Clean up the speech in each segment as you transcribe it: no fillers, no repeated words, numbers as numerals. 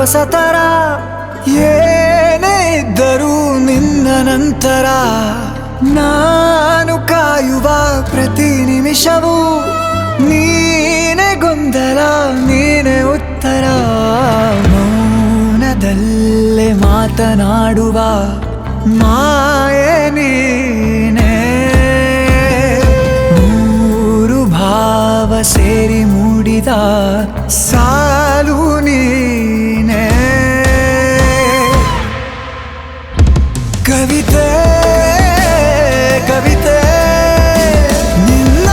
ಹೊಸತರ ಏನೇ ಇದ್ದರೂ ನಿನ್ನ ನಂತರ ನಾನು ಕಾಯುವ ಪ್ರತಿ ನಿಮಿಷವೂ ನೀನೆ ಗೊಂದಲ ನೀನೆ ಉತ್ತರ ಮೌನದಲ್ಲೇ ಮಾತನಾಡುವ ಮಾಯೆ ನೀನೆ ನೂರು ಭಾವ ಸೇರಿ ಮೂಡಿದ ಸಾಲು ನೀನೆ ಕವಿತೆ ಕವಿತೆ ನಿನ್ನ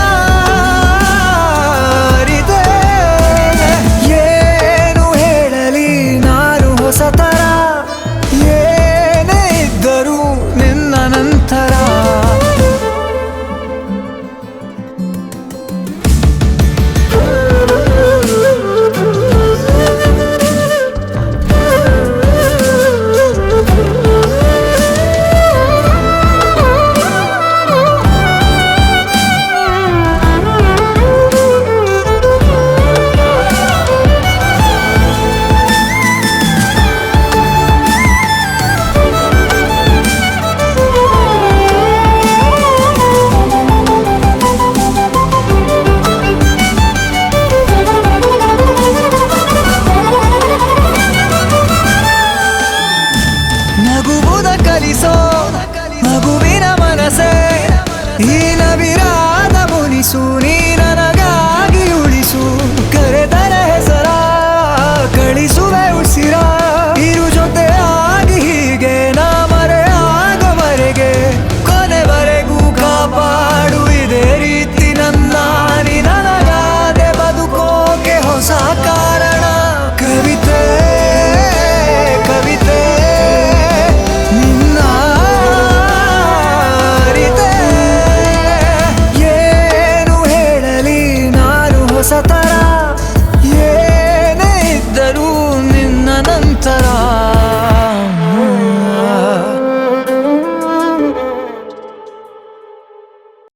ಅರಿತೆ ಏನು ಹೇಳಲಿ ನಾನು ಹೊಸತರ ಏನೇ ಇದ್ದರೂ ನಿನ್ನ ನಂತರ ನಗುವುದ ಕಲಿಸೋ ಮಗುವಿನ ಮನಸೆ ಈ ನವಿರಾದ ಮುನಿಸು ನೀ